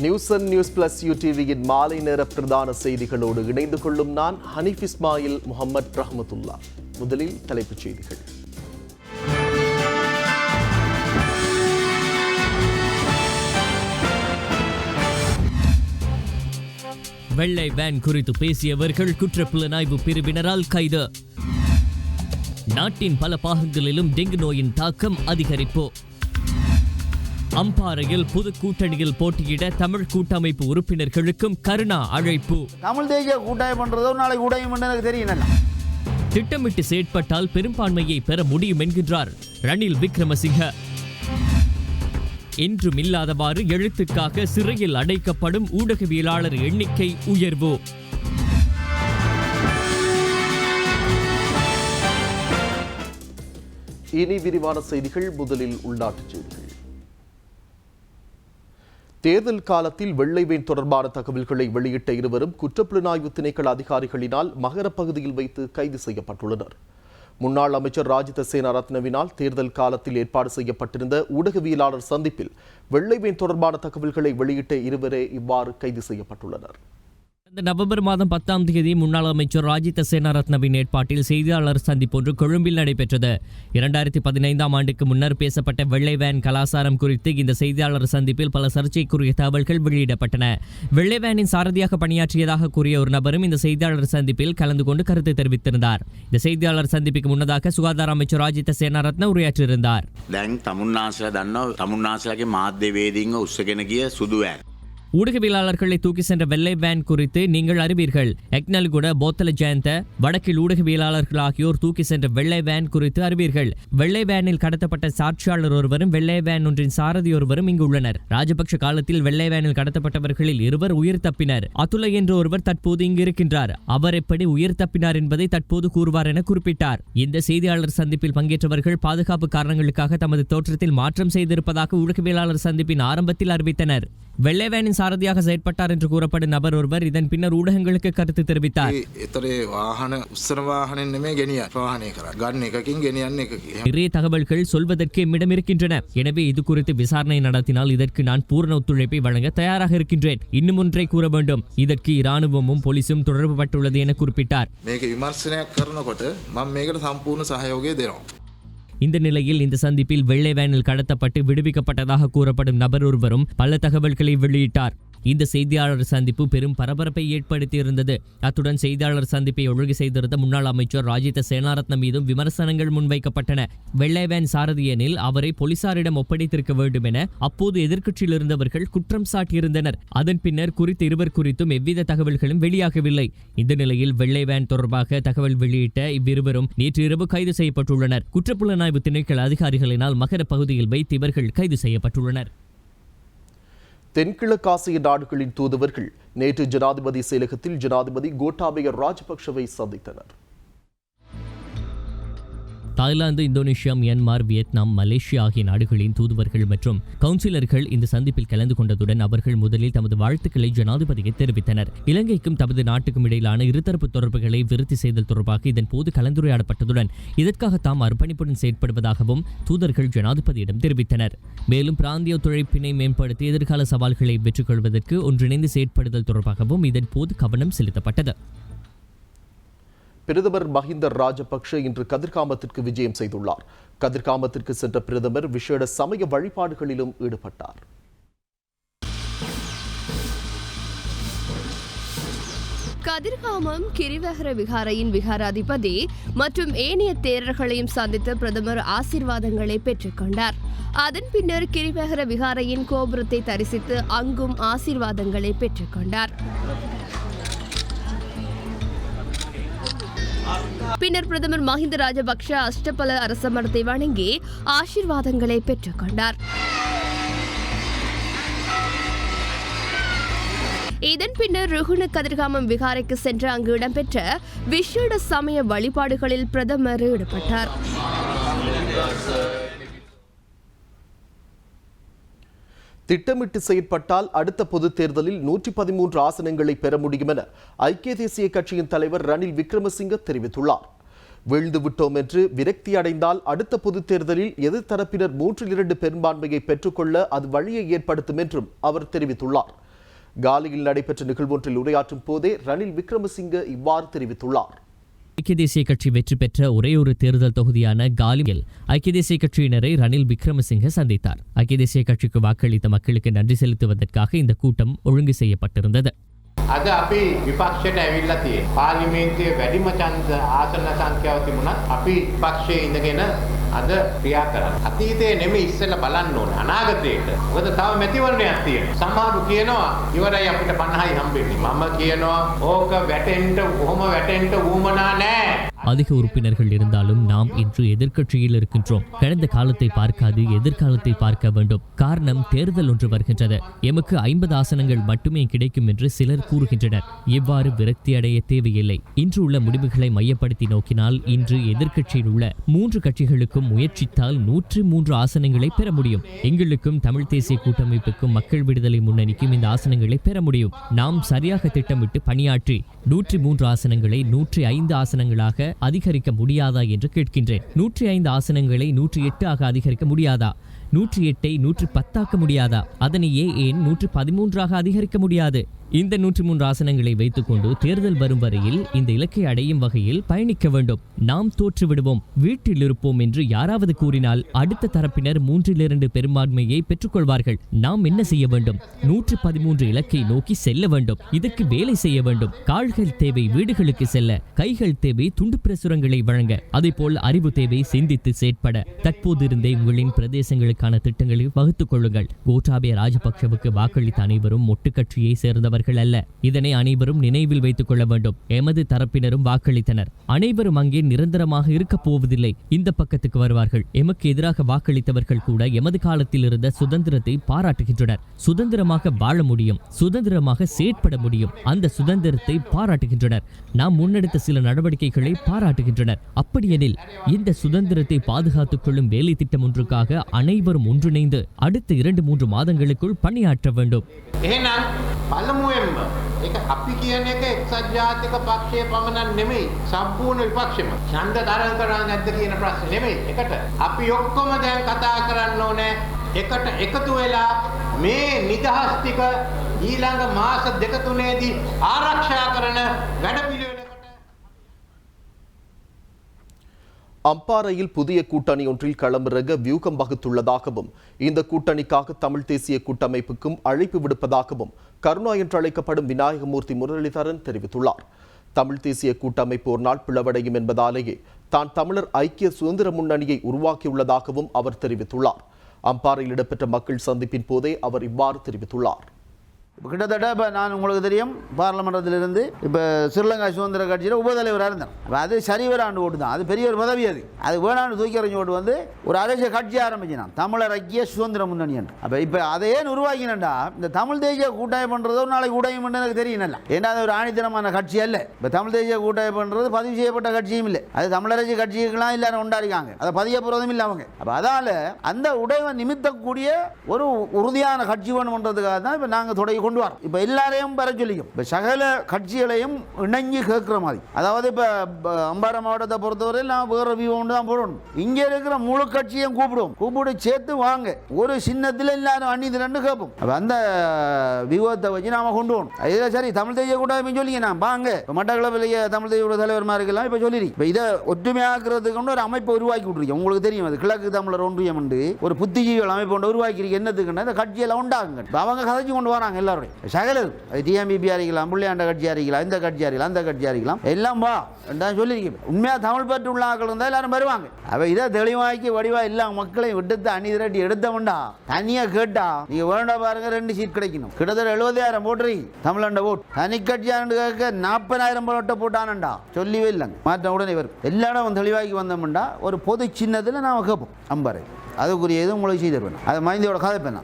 News plus யூடிவியின் மாலை நேர பிரதான செய்திகளோடு இணைந்து கொள்ளும் நான் ஹனீஃப் இஸ்மாயில் முகமது ரஹமத்துல்லா. முதலில் தலைப்புச் செய்திகள். வெள்ளை வேன் குறித்து பேசியவர்கள் குற்றப்புலனாய்வு பிரிவினரால் கைது. நாட்டின் பல பாகங்களிலும் டெங்கு நோயின் தாக்கம் அதிகரிப்பு. அம்பாறையில் புது கூட்டணியில் போட்டியிட தமிழ் கூட்டமைப்பு உறுப்பினர்களுக்கும் கருணா அழைப்பு. தமிழ் தேசிய கூட்டாயம் பண்றதோ நாளைக்கு கூட்டாயம் எனக்கு தெரியும். திட்டமிட்டு செயற்பட்டால் பெரும்பான்மையை பெற முடியும் என்கின்றார் ரணில் விக்ரமசிங்க. என்றும் இல்லாதவாறு எழுத்துக்காக சிறையில் அடைக்கப்படும் ஊடகவியலாளர் எண்ணிக்கை உயர்வு. இனி விரிவான செய்திகள். முதலில் உள்நாட்டுச் செய்திகள். தேர்தல் காலத்தில் வெள்ளை வேன் தொடர்பான தகவல்களை வெளியிட்ட இருவரும் குற்றப்புலனாய்வு திணைக்கள அதிகாரிகளினால் மகர பகுதியில் வைத்து கைது செய்யப்பட்டுள்ளனர். முன்னாள் அமைச்சர் ராஜித சேனாரத்னவினால் தேர்தல் காலத்தில் ஏற்பாடு செய்யப்பட்டிருந்த ஊடகவியலாளர் சந்திப்பில் வெள்ளை வேன் தொடர்பான தகவல்களை வெளியிட்ட இருவரே இவ்வாறு கைது செய்யப்பட்டுள்ளனர். நவம்பர் மாதம் 10ஆம் தேதி முன்னாள் அமைச்சர் ராஜித சேனாரத்னவின் ஏற்பாட்டில் செய்தியாளர் சந்திப்பொன்று கொழும்பில் நடைபெற்றது. 2015ஆம் ஆண்டுக்கு முன்னர் பேசப்பட்ட வெள்ளை வேன் கலாச்சாரம் குறித்து இந்த செய்தியாளர் சந்திப்பில் பல சர்ச்சைக்குரிய தகவல்கள் வெளியிடப்பட்டன. வெள்ளை வேனின் சாரதியாக பணியாற்றியதாக கூறிய ஒரு நபரும் இந்த செய்தியாளர் சந்திப்பில் கலந்து கொண்டு கருத்து தெரிவித்திருந்தார். இந்த செய்தியாளர் சந்திப்புக்கு முன்னதாக சுகாதார அமைச்சர் ராஜித சேனாரத்ன உரையாற்றியிருந்தார். ஊடகவியலாளர்களை தூக்கி சென்ற வெள்ளை வேன் குறித்து நீங்கள் அறிவீர்கள். எக்னல்குட போத்தல ஜெயந்த வடக்கில் ஊடகவியலாளர்கள் ஆகியோர் தூக்கி சென்ற வெள்ளை வேன் குறித்து அறிவீர்கள். வெள்ளை வேனில் கடத்தப்பட்ட சாட்சியாளர் ஒருவரும் வெள்ளை வேன் ஒன்றின் சாரதி ஒருவரும் இங்கு உள்ளனர். ராஜபக்ஷ காலத்தில் வெள்ளை வேனில் கடத்தப்பட்டவர்களில் இருவர் உயிர் தப்பினர். அதுல என்ற ஒருவர் தற்போது இங்கு இருக்கின்றார். அவர் எப்படி உயிர் தப்பினார் என்பதை தற்போது கூறுவார் என குறிப்பிட்டார். இந்த செய்தியாளர் சந்திப்பில் பங்கேற்றவர்கள் பாதுகாப்பு காரணங்களுக்காக தமது தோற்றத்தில் மாற்றம் செய்திருப்பதாக ஊடகவியலாளர் சந்திப்பின் ஆரம்பத்தில் அறிவித்தனர். வெள்ளை வேனின் சாரதியாக செயற்பட்டார் என்று கூறப்படும் நபர் ஒருவர் இதன் பின்னர் ஊடகங்களுக்கு கருத்து தெரிவித்தார். நிறைய தகவல்கள் சொல்வதற்கு எம்மிடம் இருக்கின்றன. எனவே இது குறித்து விசாரணை நடத்தினால் இதற்கு நான் பூரண ஒத்துழைப்பை வழங்க தயாராக இருக்கின்றேன். இன்னும் ஒன்றை கூற வேண்டும். இதற்கு இராணுவமும் போலீசும் தொடர்பு பட்டுள்ளது என குறிப்பிட்டார். இந்த நிலையில் இந்த சந்திப்பில் வெள்ளை வேனில் கடத்தப்பட்டு விடுவிக்கப்பட்டதாக கூறப்படும் நபர் ஒருவரும் பல தகவல்களை வெளியிட்டார். இந்த செய்தியாளர் சந்திப்பு பெரும் பரபரப்பை ஏற்படுத்தியிருந்தது. அத்துடன் செய்தியாளர் சந்திப்பை ஒழுங்கு செய்திருந்த முன்னாள் அமைச்சர் ராஜித சேனாரத்ன மீதும் விமர்சனங்கள் முன்வைக்கப்பட்டன. வெள்ளை வேன் சாரதி எனில் அவரை போலீசாரிடம் ஒப்படைத்திருக்க வேண்டும் என அப்போது எதிர்க்கட்சியில் இருந்தவர்கள் குற்றம் சாட்டியிருந்தனர். அதன் பின்னர் குறித்த இருவர் குறித்தும் எவ்வித தகவல்களும் வெளியாகவில்லை. இந்த நிலையில் வெள்ளை வேன் தொடர்பாக தகவல் வெளியிட்ட இவ்விருவரும் நேற்று இரவு கைது செய்யப்பட்டுள்ளனர். குற்றப்புலனாய்வு திணைக்கள அதிகாரிகளினால் மகர பகுதியில் வைத்து இவர்கள் கைது செய்யப்பட்டுள்ளனர். தென்கிழக்காசிய நாடுகளின் தூதுவர்கள் நேற்று ஜனாதிபதி செயலகத்தில் ஜனாதிபதி கோட்டாபய ராஜபக்ஷவை சந்தித்தனர். Thailand, Indonesia, Myanmar, Vietnam, Malaysia ஆகிய நாடுகளின் தூதுவர்கள் மற்றும் கவுன்சிலர்கள் இந்த சந்திப்பில் கலந்து கொண்டதுடன் அவர்கள் முதலில் தமது வாழ்த்துக்களை ஜனாதிபதிக்கு தெரிவித்தனர். இலங்கைக்கும் தமது நாட்டுக்கும் இடையிலான இருதரப்பு தொடர்புகளை விருத்தி செய்தல் தொடர்பாக இதன் போது கலந்துரையாடப்பட்டதுடன் இதற்காக தாம் அர்ப்பணிப்புடன் செயற்படுவதாகவும் தூதர்கள் ஜனாதிபதியிடம் தெரிவித்தனர். மேலும் பிராந்திய ஒத்துழைப்பினை மேம்படுத்தி எதிர்கால சவால்களை வெற்றிக் கொள்வதற்கு ஒன்றிணைந்து செயற்படுதல் தொடர்பாகவும் இதன் போது கவனம் செலுத்தப்பட்டது. பிரதமர் மஹிந்த ராஜபக்ஷ இன்று கதிர்காமத்திற்கு விஜயம் செய்துள்ளார். கதிர்காமத்திற்கு சென்ற பிரதமர் விசேட சமய வழிபாடுகளிலும் ஈடுபட்டார். கதிர்காமம் கிரிவகர விகாரையின் விகாராதிபதி மற்றும் ஏனைய தேரர்களையும் சந்தித்து பிரதமர் ஆசீர்வாதங்களை பெற்றுக் கொண்டார். அதன் பின்னர் கிரிவகர விகாரையின் கோபுரத்தை தரிசித்து அங்கும் ஆசீர்வாதங்களை பெற்றுக் கொண்டார். பின்னர் பிரதமர் மஹிந்த ராஜபக்ஷ அஷ்டபல அரசமரத்தை வணங்கி ஆசீர்வாதங்களை பெற்றுக் கொண்டார். இதன் பின்னர் ருகுண கதிர்காமம் விகாரைக்கு சென்று அங்கு இடம்பெற்ற விசேட சமய வழிபாடுகளில் பிரதமர் ஈடுபட்டார். திட்டமிட்டு செயற்பட்டால் அடுத்த பொதுத் தேர்தலில் 113 ஆசனங்களை பெற முடியும் என ஐக்கிய தேசிய கட்சியின் தலைவர் ரணில் விக்ரமசிங்க தெரிவித்துள்ளார். வீழ்ந்து விட்டோம் என்று விரக்தி அடைந்தால் அடுத்த பொதுத் தேர்தலில் எதிர்த்தரப்பினர் 3/2 பெரும்பான்மையை பெற்றுக்கொள்ள அது வழியை ஏற்படுத்தும் என்றும் அவர் தெரிவித்துள்ளார். காலியில் நடைபெற்ற நிகழ்வொன்றில் உரையாற்றும் போதே ரணில் விக்ரமசிங்க இவ்வாறு தெரிவித்துள்ளார். ஐக்கிய தேசிய கட்சி வெற்றி பெற்ற ஒரே ஒரு தேர்தல் தொகுதியான காலியில் ஐக்கிய தேசிய கட்சியினரை ரணில் விக்ரமசிங்க சந்தித்தார். ஐக்கிய தேசிய கட்சிக்கு வாக்களித்த மக்களுக்கு நன்றி செலுத்துவதற்காக இந்த கூட்டம் ஒழுங்கு செய்யப்பட்டிருந்தது. අද අපි විපක්ෂයට ඇවිල්ලා තියෙන්නේ. පාර්ලිමේන්තුවේ වැඩිම ඡන්ද ආසන සංඛ්‍යාව තිබුණත් අපි විපක්ෂයේ ඉඳගෙන අද ක්‍රියා කරන්නේ. අතීතයේ නෙමෙයි ඉස්සෙල්ලා බලන්න ඕනේ අනාගතයට. මොකද තව මැතිවරණයක් තියෙනවා. සමහරු කියනවා ඉවරයි අපිට 50යි හම්බෙන්නේ. මම කියනවා ඕක වැටෙන්න කොහොම වැටෙන්න උවමනා නැහැ. அதிக உறுப்பினர்கள் இருந்தாலும் நாம் இன்று எதிர்க்கட்சியில் இருக்கின்றோம். கடந்த காலத்தை பார்க்காது எதிர்காலத்தை பார்க்க வேண்டும். காரணம் தேர்தல் ஒன்று வருகின்றது. எமக்கு 50 ஆசனங்கள் மட்டுமே கிடைக்கும் என்று சிலர் கூறுகின்றனர். இவ்வாறு விரக்தி அடைய தேவையில்லை. இன்று உள்ள முடிவுகளை மையப்படுத்தி நோக்கினால் இன்று எதிர்க்கட்சியில் உள்ள 3 கட்சிகளுக்கும் முயற்சித்தால் 103 ஆசனங்களை பெற முடியும். எங்களுக்கும் தமிழ் தேசிய கூட்டமைப்புக்கும் மக்கள் விடுதலை முன்னணிக்கும் இந்த ஆசனங்களை பெற முடியும். நாம் சரியாக திட்டமிட்டு பணியாற்றி 103 ஆசனங்களை 105 ஆசனங்களாக அதிகரிக்க முடியாதா என்று கேட்கின்றேன். 105 ஆசனங்களை 108 ஆக அதிகரிக்க முடியாதா? 108ஐ 110 ஆக்க முடியாதா? அதனையே ஏன் 113ஆக அதிகரிக்க முடியாது? இந்த 103 ஆசனங்களை வைத்துக்கொண்டு தேர்தல் வரும் வரையில் இந்த இலக்கை அடையும் வகையில் பயணிக்க வேண்டும். நாம் தோற்று விடுவோம், வீட்டில் இருப்போம் என்று யாராவது கூறினால் அடுத்த தரப்பினர் 3/2 பெரும்பான்மையை பெற்றுக்கொள்வார்கள். நாம் என்ன செய்ய வேண்டும்? 113 இலக்கை நோக்கி செல்ல வேண்டும். இதற்கு வேலை செய்ய வேண்டும். கால்கள் தேவை வீடுகளுக்கு செல்ல, கைகள் தேவை துண்டு பிரசுரங்களை வழங்க, அதேபோல் அறிவு தேவை சிந்தித்து செயற்பட. தற்போது இருந்தே உங்களின் பிரதேசங்களுக்கான திட்டங்களை வகுத்துக் கொள்ளுங்கள். கோட்டாபய ராஜபக்ஷவுக்கு வாக்களித்த அனைவரும் மொட்டு கட்சியை சேர்ந்தவர் அல்ல. இதனை அனைவரும் நினைவில் வைத்துக் கொள்ள வேண்டும். எமது தரப்பினரும் வாக்களித்தனர். அனைவரும் அங்கே நிரந்தரமாக இருக்க போவதில்லை. இந்த பக்கத்துக்கு வருவார்கள். எமக்கு எதிராக வாக்களித்தவர்கள் கூட எமது காலத்தில் இருந்த சுதந்திரத்தை பாராட்டுகின்றனர். சுதந்திரமாக வாழ முடியும், சுதந்திரமாக செயற்பட முடியும். அந்த சுதந்திரத்தை பாராட்டுகின்றனர். நாம் முன்னெடுத்த சில நடவடிக்கைகளை பாராட்டுகின்றனர். அப்படியெனில் இந்த சுதந்திரத்தை பாதுகாத்துக் கொள்ளும் வேலை திட்டம் ஒன்றுக்காக அனைவரும் ஒன்றிணைந்து அடுத்த 2-3 மாதங்களுக்குள் பணியாற்ற வேண்டும். පළමුවෙන්ම ඒක අපි කියන එක එක්සත් ජාතික පක්ෂයේ පමණක් නෙමෙයි සම්පූර්ණ විපක්ෂෙම ඡන්ද තරඟ කරන්නේ නැද්ද කියන ප්‍රශ්නේ නෙමෙයි. එකට අපි ඔක්කොම දැන් කතා කරන්න ඕනේ එකට එකතු වෙලා මේ නිදහස් ටික ඊළඟ මාස 2-3ේදී ආරක්ෂා කරන වැඩපිළිවෙලකට. அம்பாறையில் புதிய கூட்டணி ஒன்றில் களமிறங்க வியூகம் வகுத்துள்ளதாகவும் இந்த கூட்டணிக்காக தமிழ் தேசிய கூட்டமைப்புக்கும் அழைப்பு விடுப்பதாகவும் கருணா என்று அழைக்கப்படும் விநாயகமூர்த்தி முரளிதரன் தெரிவித்துள்ளார். தமிழ் தேசிய கூட்டமைப்பு ஒரு நாள் பிளவடையும் என்பதாலேயே தான் தமிழர் ஐக்கிய சுதந்திர முன்னணியை உருவாக்கியுள்ளதாகவும் அவர் தெரிவித்துள்ளார். அம்பாறையில் இடம்பெற்ற மக்கள் சந்திப்பின் போதே அவர் இவ்வாறு தெரிவித்துள்ளார். கிட்டத்தட்ட இப்போ நான் உங்களுக்கு தெரியும் பார்லமெண்டத்திலிருந்து இப்போ ஸ்ரீலங்கா சுதந்திர கட்சியில் உபதலைவராக இருந்தேன். அது சரிவர ஆண்டு ஓட்டு தான், அது பெரிய ஒரு பதவி. அது வேணாண்டு தூக்கி எறிஞ்சு ஓட்டு வந்து ஒரு அரசியல் கட்சி ஆரம்பிச்சினான், தமிழர் ஐக்கிய சுதந்திர முன்னணி என்று. அப்போ இப்போ அதை ஏன் உருவாக்கினா இந்த தமிழ் தேசிய கூட்டாயம் பண்ணுறது ஒரு நாளைக்கு உடையும் எனக்கு தெரியல. ஏன்னா அது ஒரு ஆணித்தனமான கட்சி அல்ல. இப்போ தமிழ் தேசிய கூட்டாயம் பண்ணுறது பதிவு செய்யப்பட்ட கட்சியும் இல்லை. அது தமிழரசு கட்சிகள்லாம் எல்லாரும் உண்டாரிக்காங்க, அதை பதிய போகிறதும் இல்லை அவங்க. அப்போ அதால் அந்த உடைவை நிமித்தக்கூடிய ஒரு உறுதியான கட்சி வேணும்ன்றதுக்காக தான் இப்போ நாங்கள் தொடங்கி கொண்டு வரோம். இப்போ எல்லாரையும் பெற சொல்லிக்கும், இப்போ சகல கட்சிகளையும் இணைஞ்சு கேட்குற மாதிரி. அதாவது இப்போ அம்பாறை மாவட்டத்தை பொறுத்தவரையில் நான் வேறு வியூ ஒன்று தான் போடணும். இங்கே இருக்கிற முழு கட்சியும் கூப்பிட்டு சேர்த்து வாங்க, ஒரு சின்னத்தில் எல்லாரும் அணிதிரண்டு கேட்போம். அப்போ அந்த வியூகத்தை வச்சு நாம கொண்டு போகணும். இதில் சரி தமிழ் தேசிய கூட்டமைப்பு சொல்லிங்க நான் வாங்க, இப்போ மட்டக்களப்பிலேயே தமிழ் தேசிய தலைவர் மாதிரி இருக்கலாம். இப்போ சொல்லிடு இப்போ இதை ஒற்றுமையாக்குறதுக்கு ஒரு அமைப்பை உருவாக்கி விட்டுருக்கேன். உங்களுக்கு தெரியும், அது கிழக்கு தமிழர் ஒன்றியம் உண்டு ஒரு புத்திஜீவிகள் அமைப்பு ஒன்று உருவாக்கிருக்கு. என்னத்துக்குன்னா இந்த கட்சியெல்லாம் உண்டாகுங்க. அவங்க கதைச்சு கொண்டு வராங்க எல்லாரும் சகலர். டிஎம்பிபி அறிக்கலாம், புள்ளியாண்ட கட்சி அறிக்கலாம், இந்த கட்சி அறிக்கலாம், அந்த கட்சி அறிக்கலாம், எல்லாம் வா சொல்லியிருக்கேன். உண்மையாக தமிழ் பற்று உள்ள ஆக்கள் இருந்தால் எல்லாரும் வருவாங்க. அவ இதை தெளிவாக்கி வடிவா எல்லா மக்களையும் விட்டு அணி திரட்டி எடுத்தவன்டா தனியா கேட்டா நீங்க வேண்டா பாருங்க 2 சீட் கிடைக்கணும். கிட்டத்தட்ட 70,000 போட்டு தமிழண்ட ஓட் தனி கட்சியாண்டு கேட்க 40,000 ஓட்டை போட்டானண்டா சொல்லவே இல்லைங்க. மாற்ற உடனே வரும். எல்லா இடம் தெளிவாக்கி வந்தோம்டா ஒரு பொது சின்னத்தில் நாம கேட்போம். அம்பாறை அதுக்குரிய எதுவும் உங்களுக்கு செய்து தருவேன். அது மைந்தியோட கதை பெண்ணா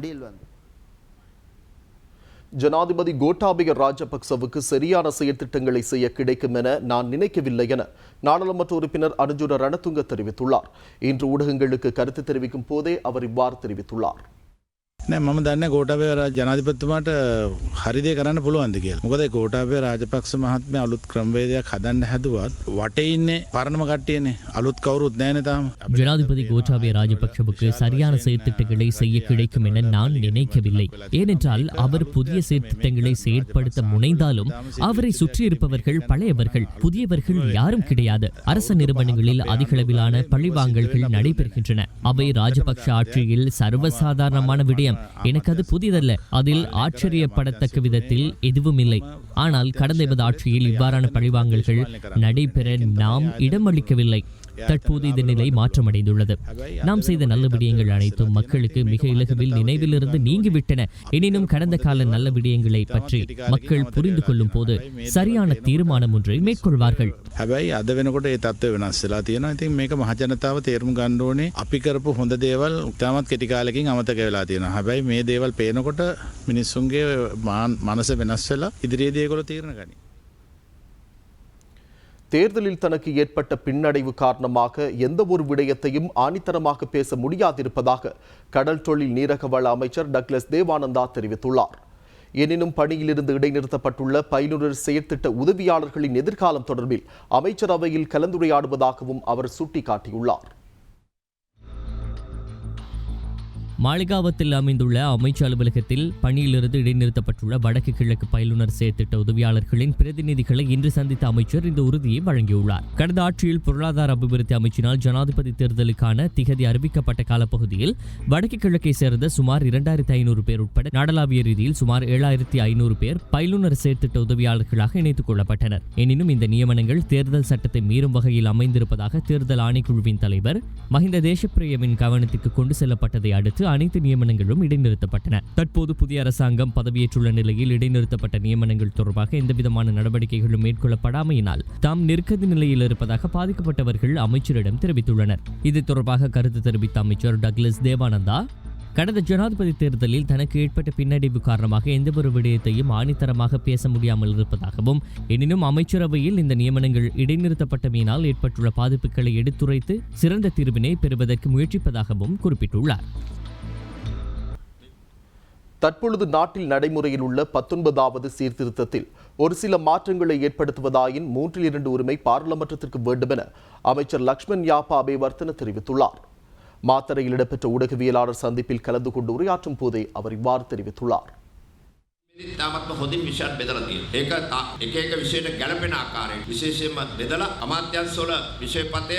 டீல் வந்து ஜனாதிபதி கோட்டாபய ராஜபக்சவுக்கு சரியான செயற்திட்டங்களை செய்ய கிடைக்கும் என நான் நினைக்கவில்லை என நாடாளுமன்ற உறுப்பினர் அனுஜுர ரணதுங்க தெரிவித்துள்ளார். இன்று ஊடகங்களுக்கு கருத்து தெரிவிக்கும் போதே அவர் இவ்வாறு தெரிவித்துள்ளார். නෑ මම දන්නේ ගෝඨාභය ජනාධිපතිතුමාට හරි දේ කරන්න පුළුවන්ද කියලා. මොකද ගෝඨාභය රාජපක්ෂ මහත්මයා අලුත් ක්‍රමවේදයක් හදන්න හැදුවත් වටේ ඉන්නේ පරණම කට්ටියනේ. අලුත් කවුරුත් නැහැනේ තාම. ஜனாதிபதி கோட்டாபய ராஜபக்ஷவுக்கு சரியான செயற்திட்டங்களை செய்ய கிடைக்கும் என நான் நினைக்கவில்லை. ஏனென்றால் அவர் புதிய செயற்திட்டங்களை செயற்படுத்த முனைந்தாலும் அவரை சுற்றியிருப்பவர்கள் பழையவர்கள், புதியவர்கள் யாரும் கிடையாது. அரச நிறுவனங்களில் அதிகளவிலான பழிவாங்கல்கள் நடைபெறுகின்றன. அவை ராஜபக்ஷ ஆட்சியில் சர்வசாதாரணமான விடயம். எனக்கு அது புதிதல்ல. அதில் ஆச்சரியப்படத்தக்க விதத்தில் எதுவும் இல்லை. ஆனால் கடந்த எமது ஆட்சியில் இவ்வாறான பழிவாங்கல்கள் நடைபெற நாம் இடமளிக்கவில்லை. தற்போது இந்த நிலை மாற்றமடைந்துள்ளது. நாம் செய்த நல்ல விடயங்கள் அனைத்தும் மக்களுக்கு மிக இலகுவில் நினைவிலிருந்து நீங்கிவிட்டன. எனினும் கடந்த கால நல்ல விடயங்களை பற்றி மக்கள் புரிந்து கொள்ளும் போது சரியான தீர்மானம் ஒன்றை மேற்கொள்வார்கள். හැබැයි අද වෙනකොට ඒ තත්ත්වය වෙනස් වෙලා තියෙනවා. ඉතින් මේක මහජනතාව තේරුම් ගන්න ඕනේ. අපි කරපු හොඳ දේවල් තාමත් කෙටි කාලෙකින් අමතක වෙලා තියෙනවා. හැබැයි මේ දේවල් පේනකොට මිනිස්සුන්ගේ මනස වෙනස් වෙලා ඉදිරියේදී ඒගොල්ලෝ තීරණ ගනී. தேர்தலில் தனக்கு ஏற்பட்ட பின்னடைவு காரணமாக எந்த ஒரு விடயத்தையும் ஆணித்தரமாக பேச முடியாதிருப்பதாக கடல் தொழில் நீரகவள அமைச்சர் டக்ளஸ் தேவானந்தா தெரிவித்துள்ளார். எனினும் பணியிலிருந்து இடைநிறுத்தப்பட்டுள்ள 11 செயற்திட்ட உதவியாளர்களின் எதிர்காலம் தொடர்பில் அமைச்சரவையில் கலந்துரையாடுவதாகவும் அவர் சுட்டிக்காட்டியுள்ளார். மாளிகாவத்தில் அமைந்துள்ள அமைச்சு அலுவலகத்தில் பணியிலிருந்து இடைநிறுத்தப்பட்டுள்ள வடக்கு கிழக்கு பயிலுனர் செயற்திட்ட உதவியாளர்களின் பிரதிநிதிகளை இன்று சந்தித்த அமைச்சர் இந்த உறுதியை வழங்கியுள்ளார். கடந்த ஆட்சியில் பொருளாதார அபிவிருத்தி அமைச்சினால் ஜனாதிபதி தேர்தலுக்கான திகதி அறிவிக்கப்பட்ட காலப்பகுதியில் வடக்கு கிழக்கை சேர்ந்த சுமார் 2500 பேர் உட்பட நாடளாவிய ரீதியில் சுமார் 7500 பேர் பயிலுனர் செயற்திட்ட உதவியாளர்களாக இணைத்துக் கொள்ளப்பட்டனர். எனினும் இந்த நியமனங்கள் தேர்தல் சட்டத்தை மீறும் வகையில் அமைந்திருப்பதாக தேர்தல் ஆணைக்குழுவின் தலைவர் மஹிந்த தேசப்பிரியவின் கவனத்திற்கு கொண்டு செல்லப்பட்டதை அடுத்து அனைத்து நியமனங்களும் இடைநிறுத்தப்பட்டன. தற்போது புதிய அரசாங்கம் பதவியேற்றுள்ள நிலையில் இடைநிறுத்தப்பட்ட நியமனங்கள் தொடர்பாக எந்தவிதமான நடவடிக்கைகளும் மேற்கொள்ளப்படாமையினால் தாம் நெருக்கடி நிலையில் இருப்பதாக பாதிக்கப்பட்டவர்கள் அமைச்சரிடம் தெரிவித்துள்ளனர். இது தொடர்பாக கருத்து தெரிவித்த அமைச்சர் டக்ளஸ் தேவானந்தா, கடந்த ஜனாதிபதி தேர்தலில் தனக்கு ஏற்பட்ட பின்னடைவு காரணமாக எந்தவொரு விடயத்தையும் ஆணித்தரமாக பேச முடியாமல் இருப்பதாகவும், எனினும் அமைச்சரவையில் இந்த நியமனங்கள் இடைநிறுத்தப்பட்டமையினால் ஏற்பட்டுள்ள பாதிப்புகளை எடுத்துரைத்து சிறந்த தீர்வினை பெறுவதற்கு முயற்சிப்பதாகவும் குறிப்பிட்டுள்ளார். தற்பொழுது நாட்டில் நடைமுறையில் உள்ள 19வது சீர்திருத்தத்தில் ஒரு சில மாற்றங்களை ஏற்படுத்துவதாயின் 3/2 உரிமை பாராளுமன்றத்திற்கு வேண்டும் என அமைச்சர் லக்ஷ்மன் யாப்பா அபேவர்தன தெரிவித்துள்ளார். மாத்தறையில் இடம்பெற்ற ஊடகவியலாளர் சந்திப்பில் கலந்து கொண்டு உரையாற்றும் போதே அவர் இவ்வாறு தெரிவித்துள்ளார். තාමත්ම හොඳින් විෂයන් බෙදලා තියෙනවා. ඒක එක එක විෂයට ගැළපෙන ආකාරයෙන් විශේෂයෙන්ම බෙදලා අමාත්‍යාංශවල විෂය පතය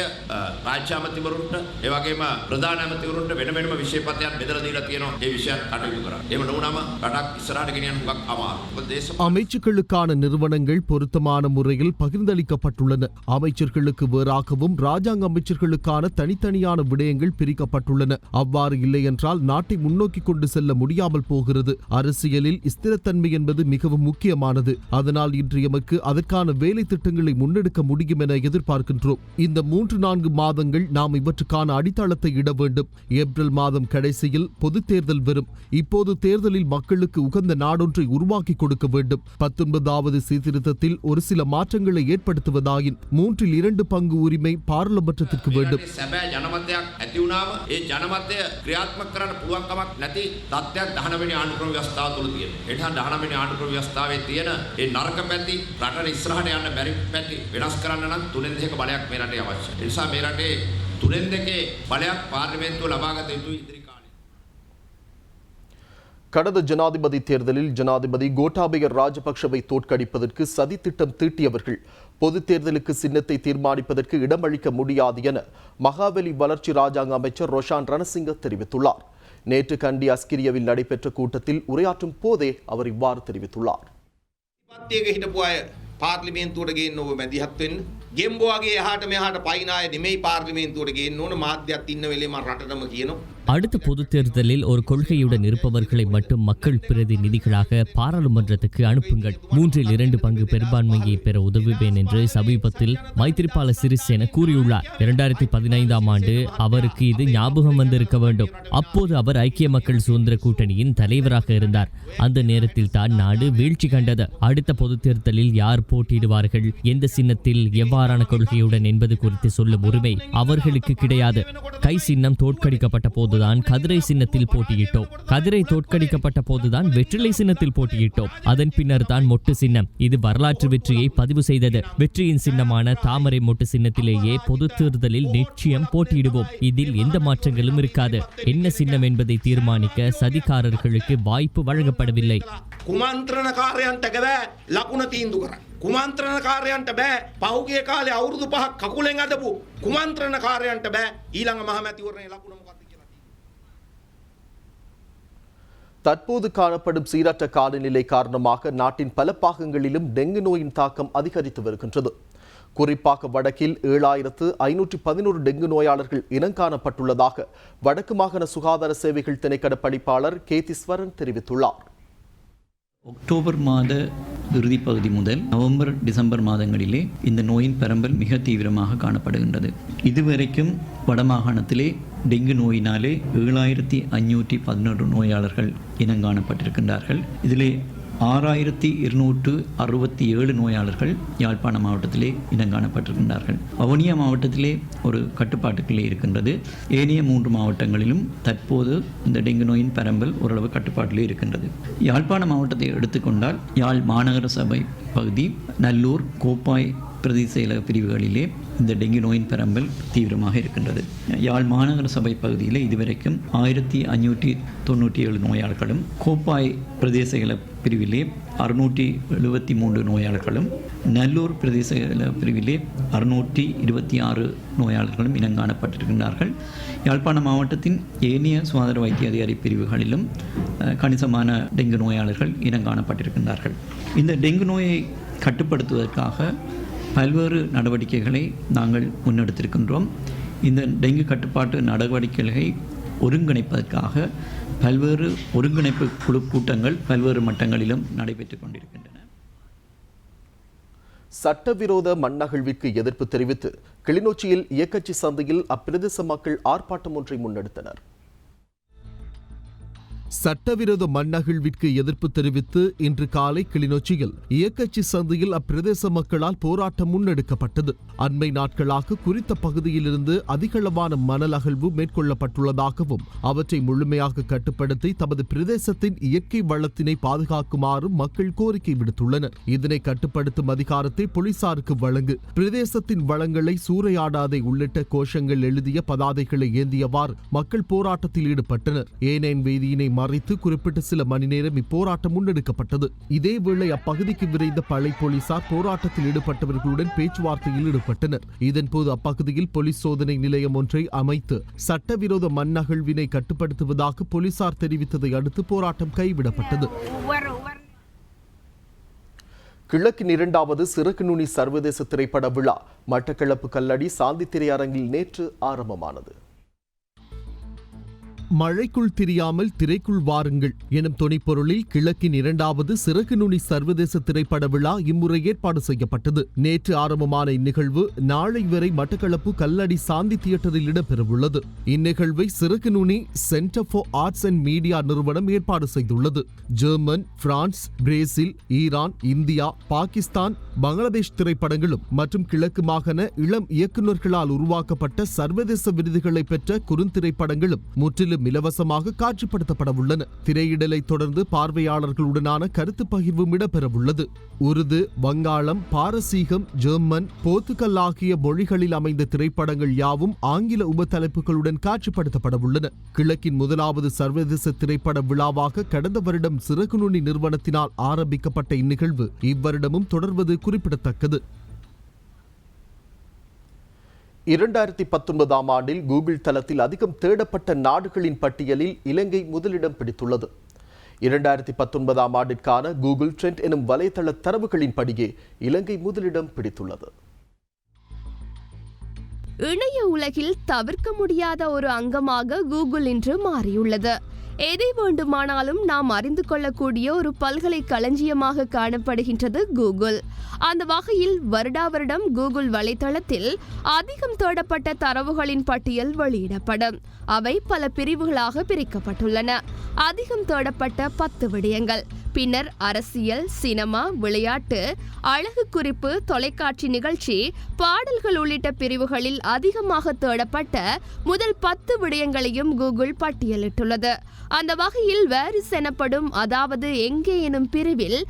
රාජ්‍ය අමාත්‍යවරුන්ට ඒ වගේම ප්‍රධාන අමාත්‍යවරුන්ට වෙන වෙනම විෂය පතයන් බෙදලා දීලා තියෙනවා. ඒ විෂයන් කටයුතු කරා. එහෙම නොවුනම රටක් ඉස්සරහට ගෙනියන්න හුඟක් අමාරුයි. அமைச்சுக்களுக்கான நிறுவனங்கள் பொருத்தமான முறையில் பகிர்ந்தளிக்கப்பட்டுள்ளன. அமைச்சர்களுக்கு வேறாகவும் ராஜாங்க அமைச்சர்களுக்கான தனித்தனியான விடயங்கள் பிரிக்கப்பட்டுள்ளன. அவ்வாறு இல்லை என்றால் நாட்டை முன்னோக்கி கொண்டு செல்ல முடியாமல் போகிறது. அரசியலில் ஸ்திரத்தன்மை என்பது மிகவும் முக்கியமானது. அதனால் இன்று எமக்கு அதற்கான வேலை திட்டங்களை முன்னெடுக்க முடியும் என எதிர்பார்க்கின்றோம். இந்த 3-4 மாதங்கள் நாம் இவற்றுக்கான அடித்தளத்தை இட வேண்டும். ஏப்ரல் மாதம் கடைசியில் பொது தேர்தல் வரும். இப்போது தேர்தலில் மக்களுக்கு உகந்த நாடொன்றை உருவாக்கி கொடுக்க வேண்டும். 19வது சீர்திருத்தத்தில் ஒரு சில மாற்றங்களை ஏற்படுத்துவதாயின் 3/2 பங்கு உரிமை பாராளுமன்றத்திற்கு வேண்டும். ජනමතයක් ඇති වුණාම ඒ ජනමතය ක්‍රියාත්මක කරන්න පුළුවන් කමක් නැති තත්ත්වයක් 19වෙනි ආණ්ඩුක්‍රම ව්‍යවස්ථාව තුළ තියෙනවා. 19වෙනි ආණ්ඩුක්‍රම ව්‍යවස්ථාවේ තියෙන ඒ නරක පැති රටට ඉස්සරහට යන්න බැරි පැති වෙනස් කරන්න නම් 3/2 බලයක් මේ රටේ අවශ්‍යයි. ඒ නිසා මේ රටේ 3/2 බලයක් පාර්ලිමේන්තුව ලබාගත යුතුයි ඉදිරි කාලේ. கடந்த ஜனாதிபதி தேர்தலில் ஜனாதிபதி கோட்டாபய ராஜபக்ஷவை தோற்கடிப்பதற்கு சதி திட்டம் தீட்டியவர்கள் பொது தேர்தலுக்கு சின்னத்தை தீர்மானிப்பதற்கு இடமளிக்க முடியாது என மகாவலி வளர்ச்சி ராஜாங்க அமைச்சர் ரோஷான் ரணசிங்க தெரிவித்துள்ளார். நேற்று கண்டி அஸ்கிரியவில் நடைபெற்ற கூட்டத்தில் உரையாற்றும் போதே அவர் இவ்வாறு தெரிவித்துள்ளார். පාර්ලිමේන්තුවට ගේන්න ඕව මැදිහත් වෙන්න. ගෙම්බෝගේ එහාට මෙහාට පයින් ආයේ නෙමෙයි පාර්ලිමේන්තුවට ගේන්න ඕන මාධ්‍යත් ඉන්න වෙලේ මම රටටම කියනවා. அடுத்த பொது தேர்தலில் ஒரு கொள்கையுடன் இருப்பவர்களை மட்டும் மக்கள் பிரதிநிதிகளாக பாராளுமன்றத்துக்கு அனுப்புங்கள். 3/2 பங்கு பெரும்பான்மையை பெற உதவுவேன் என்று சமீபத்தில் மைத்திரிபால சிறிசேன கூறியுள்ளார். 2015ஆம் ஆண்டு அவருக்கு இது ஞாபகம் வந்திருக்க வேண்டும். அப்போது அவர் ஐக்கிய மக்கள் சுதந்திர கூட்டணியின் தலைவராக இருந்தார். அந்த நேரத்தில் தான் நாடு வீழ்ச்சி கண்டது. அடுத்த பொது தேர்தலில் யார் போட்டியிடுவார்கள், எந்த சின்னத்தில், எவ்வாறான கொள்கையுடன் என்பது குறித்து சொல்லும் உரிமை அவர்களுக்கு கிடையாது. கை சின்னம் தோற்கடிக்கப்பட்ட போது போதுதான் கதிரை சின்னத்தில் போட்டியிட்டோம். கதிரை தோற்கடிக்கப்பட்ட போதுதான் வெற்றிலை சின்னத்தில் போட்டியிட்டோம். அதன் பின்னர் தான் மொட்டு சின்னம். இது வரலாற்று வெற்றியை பதிவு செய்தது. வெற்றியின் சின்னமான தாமரை மொட்டு சின்னத்திலேயே பொது தேர்தலில் நிச்சயம் போட்டியிடுவோம். இதில் எந்த மாற்றங்களும் இருக்காது. என்ன சின்னம் என்பதை தீர்மானிக்க சதிகாரர்களுக்கு வாய்ப்பு வழங்கப்படவில்லை. කුමන්ත්‍රණකාරයන්ට බෑ ලකුණ තීන්දුව කරන්න. කුමන්ත්‍රණකාරයන්ට බෑ පහුගිය කාලේ අවුරුදු 5ක් කකුලෙන් අදපු කුමන්ත්‍රණකාරයන්ට බෑ ඊළඟ මහමැතිවරණයේ ලකුණ මොකක්ද කියලා. தற்போது காணப்படும் சீரற்ற காலநிலை காரணமாக நாட்டின் பல பாகங்களிலும் டெங்கு நோயின் தாக்கம் அதிகரித்து வருகின்றது. குறிப்பாக வடக்கில் 7511 டெங்கு நோயாளர்கள் இனங்காணப்பட்டுள்ளதாக வடக்கு மாகாண சுகாதார சேவைகள் திணைக்கள பணிப்பாளர் கேதீஸ்வரன் தெரிவித்துள்ளார். அக்டோபர் மாத இறுதிப் பகுதி முதல் நவம்பர் டிசம்பர் மாதங்களிலே இந்த நோயின் பரம்பல் மிக தீவிரமாக காணப்படுகின்றது. இதுவரைக்கும் வடமாகாணத்திலே டெங்கு நோயினாலே 7511 நோயாளர்கள் இனங்காணப்பட்டிருக்கின்றார்கள். இதிலே 6267 நோயாளர்கள் யாழ்ப்பாண மாவட்டத்திலே இனங்காணப்பட்டிருக்கின்றார்கள். வவுனியா மாவட்டத்திலே ஒரு கட்டுப்பாட்டுக்குள்ளே இருக்கின்றது. ஏனைய 3 மாவட்டங்களிலும் தற்போது இந்த டெங்கு நோயின் பரம்பல் ஓரளவு கட்டுப்பாட்டிலே இருக்கின்றது. யாழ்ப்பாண மாவட்டத்தை எடுத்துக்கொண்டால் யாழ் மாநகர சபை பகுதி, நல்லூர், கோப்பாய் பிரதேச செயலக பிரிவுகளிலே இந்த டெங்கு நோயின் பரம்பல் தீவிரமாக இருக்கின்றது. யாழ் மாநகர சபை பகுதியில் இதுவரைக்கும் 1597 நோயாளர்களும், கோப்பாய் பிரதேச செயலக பிரிவிலே 673 நோயாளர்களும், நல்லூர் பிரதேச செயலக பிரிவிலே 626 நோயாளர்களும் இனங்காணப்பட்டிருக்கின்றார்கள். யாழ்ப்பாண மாவட்டத்தின் ஏனைய சுகாதார வைத்திய அதிகாரி பிரிவுகளிலும் கணிசமான டெங்கு நோயாளர்கள் இனங்காணப்பட்டிருக்கின்றார்கள். இந்த டெங்கு நோயை கட்டுப்படுத்துவதற்காக பல்வேறு நடவடிக்கைகளை நாங்கள் முன்னெடுத்திருக்கின்றோம். இந்த டெங்கு கட்டுப்பாட்டு நடவடிக்கைகளை ஒருங்கிணைப்பதற்காக பல்வேறு ஒருங்கிணைப்பு குழு கூட்டங்கள் பல்வேறு மட்டங்களிலும் நடைபெற்றுக் கொண்டிருக்கின்றன. சட்டவிரோத மண்ணகழ்விற்கு எதிர்ப்பு தெரிவித்து கிளிநொச்சியில் இயக்கச்சி சந்தையில் அப்பிரதேச மக்கள் ஆர்ப்பாட்டம் ஒன்றை முன்னெடுத்தனர். சட்டவிரோத மண்ணகழ்விற்கு எதிர்ப்பு தெரிவித்து இன்று காலை கிளிநொச்சியில் இயக்கச்சி சந்தையில் அப்பிரதேச மக்களால் போராட்டம் முன்னெடுக்கப்பட்டது. அண்மை நாட்களாக குறித்த பகுதியிலிருந்து அதிகளவான மணல் அகழ்வு மேற்கொள்ளப்பட்டுள்ளதாகவும் அவற்றை முழுமையாக கட்டுப்படுத்தி தமது பிரதேசத்தின் இயற்கை வளத்தினை பாதுகாக்குமாறு மக்கள் கோரிக்கை விடுத்துள்ளனர். இதனை கட்டுப்படுத்தும் அதிகாரத்தை போலீசாருக்கு வழங்கு, பிரதேசத்தின் வளங்களை சூறையாடாதே உள்ளிட்ட கோஷங்கள் எழுதிய பதாதைகளை ஏந்தியவாறு மக்கள் போராட்டத்தில் ஈடுபட்டனர். ஏனைன் வீதியினை மறைத்து குறிப்பிட்ட சில மணி நேரம் இப்போராட்டம் முன்னெடுக்கப்பட்டது. இதேவேளை அப்பகுதிக்கு விரைந்த படை போலீசார் போராட்டத்தில் ஈடுபட்டவர்களுடன் பேச்சுவார்த்தையில் ஈடுபட்டனர். இதன்போது அப்பகுதியில் போலீஸ் சோதனை நிலையம் ஒன்றை அமைத்து சட்டவிரோத மண்ணகழ்வினை கட்டுப்படுத்துவதாக போலீசார் தெரிவித்ததை அடுத்து போராட்டம் கைவிடப்பட்டது. கிழக்கின் 2வது சிறகு நுனி சர்வதேச திரைப்பட விழா மட்டக்களப்பு கல்லடி சாந்தி திரையரங்கில் நேற்று ஆரம்பமானது. மழைக்குள் திரியாமல் திரைக்குள் வாருங்கள் எனும் துணைப்பொருளில் கிழக்கின் 2வது சிறகு நுனி சர்வதேச திரைப்பட விழா இம்முறை ஏற்பாடு செய்யப்பட்டது. நேற்று ஆரம்பமான இந்நிகழ்வு நாளை வரை மட்டக்களப்பு கல்லடி சாந்தி தியேட்டரில் இடம்பெறவுள்ளது. இந்நிகழ்வை சிறகு நுனி centre for arts and media நிறுவனம் ஏற்பாடு செய்துள்ளது. German, France, Brazil, Iran, India, Pakistan, Bangladesh திரைப்படங்களும் மற்றும் கிழக்கு மாகாண இளம் இயக்குநர்களால் உருவாக்கப்பட்ட சர்வதேச விருதுகளை பெற்ற குறுந்திரைப்படங்களும் முற்றிலும் இலவசமாக காட்சிப்படுத்தப்பட உள்ளன. திரையிடலை தொடர்ந்து பார்வையாளர்களுடனான கருத்து பகிர்வும் இடம்பெறவுள்ளது. உருது, வங்காளம், பாரசீகம், ஜெர்மன், போர்த்துகல் ஆகிய மொழிகளில் அமைந்த திரைப்படங்கள் யாவும் ஆங்கில உபத்தலைப்புகளுடன் காட்சிப்படுத்தப்பட உள்ளன. கிழக்கின் 1வது சர்வதேச திரைப்பட விழாவாக கடந்த வருடம் சிறகு நுனி நிறுவனத்தினால் ஆரம்பிக்கப்பட்ட இந்நிகழ்வு இவ்வருடமும் தொடர்வது குறிப்பிடத்தக்கது. 2019 ஆண்டில் கூகுள் தளத்தில் அதிகம் தேடப்பட்ட நாடுகளின் பட்டியலில் இலங்கை முதலிடம் பிடித்துள்ளது. 2019 ஆண்டிற்கான கூகுள் ட்ரெண்ட் எனும் வலைதள தரவுகளின்படியே இலங்கை முதலிடம் பிடித்துள்ளது. இணைய உலகில் தவிர்க்க முடியாத ஒரு அங்கமாக கூகுள் இன்று மாறியுள்ளது. எதை வேண்டுமானாலும் நாம் அறிந்து கொள்ளக்கூடிய ஒரு பல்கலைக்களஞ்சியமாக காணப்படுகின்றது கூகுள். அந்த வகையில் வருடாவருடம் கூகுள் வலைத்தளத்தில் அதிகம் தேடப்பட்ட தரவுகளின் பட்டியல் வெளியிடப்படும். அவை பல பிரிவுகளாக பிரிக்கப்பட்டுள்ளன. அதிகம் தேடப்பட்ட 10 விடயங்கள், பின்னர் அரசியல், சினிமா, விளையாட்டு, அழகு குறிப்பு, தொலைக்காட்சி நிகழ்ச்சி, பாடல்கள் உள்ளிட்ட பிரிவுகளில் அதிகமாக தேடப்பட்ட முதல் 10 விடயங்களையும் கூகுள் பட்டியலிட்டுள்ளது. அந்த வகையில் வேரிஸ் எனப்படும், அதாவது எங்கே எனும் பிரிவில்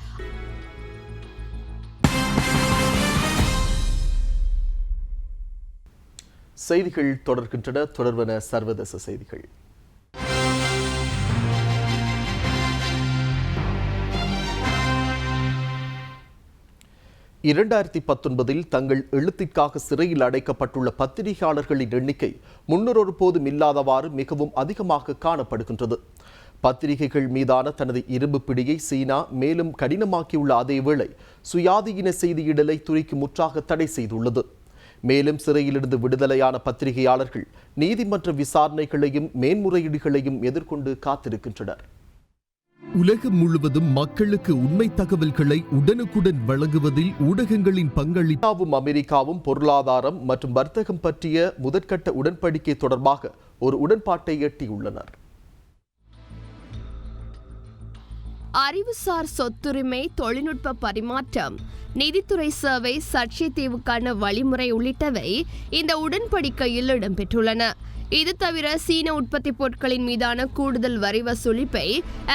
செய்திகள் தொடர்கின்றன. தொடர்வன சர்வதேச செய்திகள். (2019) தங்கள் எழுத்திற்காக சிறையில் அடைக்கப்பட்டுள்ள பத்திரிகையாளர்களின் எண்ணிக்கை முன்னர் ஒருபோதும் இல்லாதவாறு மிகவும் அதிகமாக காணப்படுகின்றது. பத்திரிகைகள் மீதான தனது இரும்பு பிடியை சீனா மேலும் கடினமாக்கியுள்ள அதேவேளை சுயாதீன செய்தியிடலை துருக்கி முற்றாக தடை செய்துள்ளது. மேலும் சிறையிலிருந்து விடுதலையான பத்திரிகையாளர்கள் நீதிமன்ற விசாரணைகளையும் மேன்முறையீடுகளையும் எதிர்கொண்டு காத்திருக்கின்றனர். உலகம் முழுவதும் மக்களுக்கு உண்மை தகவல்களை உடனுக்குடன் வழங்குவதில் ஊடகங்களின் பங்களிப்பாவும் அமெரிக்காவும் பொருளாதாரம் மற்றும் வர்த்தகம் பற்றிய முதற்கட்ட உடன்படிக்கை தொடர்பாக ஒரு உடன்பாட்டை எட்டியுள்ளனர். அறிவுசார் சொத்துரிமை, தொழில்நுட்ப பரிமாற்றம், நிதித்துறை சேவை, சர்ச்சை தீவுக்கான வழிமுறை உள்ளிட்டவை இந்த உடன்படிக்கையில் இடம்பெற்றுள்ளன. இது தவிர சீன உற்பத்தி பொருட்களின் மீதான கூடுதல் வரி வசூலிப்பை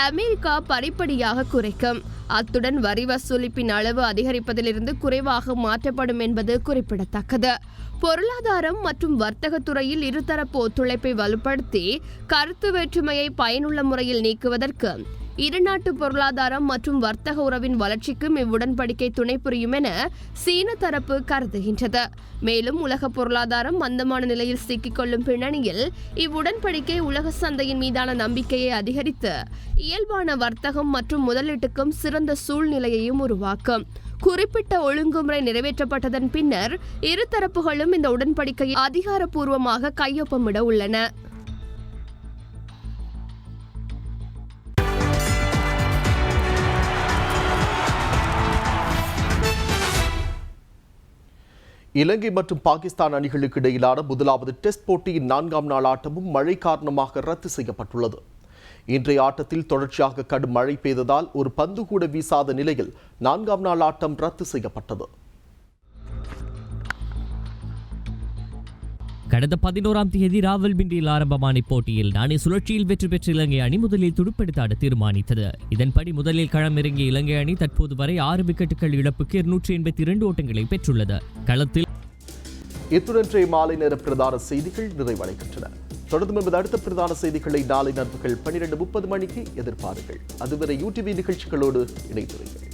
அமெரிக்கா படிப்படியாக குறைக்கும். அத்துடன் வரி வசூலிப்பின் அளவு அதிகரிப்பதிலிருந்து குறைவாக மாற்றப்படும் என்பது குறிப்பிடத்தக்கது. பொருளாதாரம் மற்றும் வர்த்தகத்துறையில் இருதரப்பு ஒத்துழைப்பை வலுப்படுத்தி கருத்து வேற்றுமையை பயனுள்ள முறையில் நீக்குவதற்கு இருநாட்டு பொருளாதாரம் மற்றும் வர்த்தக உறவின் வளர்ச்சிக்கும் இவ்வுடன்படிக்கை துணை புரியும் என சீன தரப்பு கருதுகின்றது. மேலும் உலக பொருளாதாரம் மந்தமான நிலையில் சிக்கிக்கொள்ளும் பின்னணியில் இவ்வுடன்படிக்கை உலக சந்தையின் மீதான நம்பிக்கையை அதிகரித்து இயல்பான வர்த்தகம் மற்றும் முதலீட்டுக்கும் சிறந்த சூழ்நிலையையும் உருவாக்கும். குறிப்பிட்ட ஒழுங்குமுறை நிறைவேற்றப்பட்டதன் பின்னர் இரு தரப்புகளும் இந்த உடன்படிக்கையை அதிகாரப்பூர்வமாக கையொப்பமிட உள்ளன. இலங்கை மற்றும் பாகிஸ்தான் அணிகளுக்கு இடையிலான முதலாவது டெஸ்ட் போட்டியின் 4ஆம் நாள் ஆட்டமும் மழை காரணமாக ரத்து செய்யப்பட்டுள்ளது. இன்றைய ஆட்டத்தில் தொடர்ச்சியாக கடும் மழை பெய்ததால் ஒரு பந்து கூட வீசாத நிலையில் 4ஆம் நாள் ஆட்டம் ரத்து செய்யப்பட்டது. கடந்த 11ஆம் தேதி ராவல்பிண்டியில் ஆரம்பமான இப்போட்டியில் நாணய சுழற்சியில் வெற்றி பெற்ற இலங்கை அணி முதலில் துடுப்படுத்த ஆட தீர்மானித்தது. இதன்படி முதலில் களமிறங்கிய இலங்கை அணி தற்போது வரை 6 விக்கெட்டுகள் இழப்புக்கு 282 ஓட்டங்களை பெற்றுள்ளது. களத்தில் இத்துடன் மாலை நேர பிரதான செய்திகள் நிறைவடைகின்றன. தொடர்ந்து நமது அடுத்த பிரதான செய்திகளை நாளை நண்பகல் 12:30 மணிக்கு எதிர்பாருங்கள். அதுவரை யூடிவி நிகழ்ச்சிகளோடு இணைந்திருங்கள்.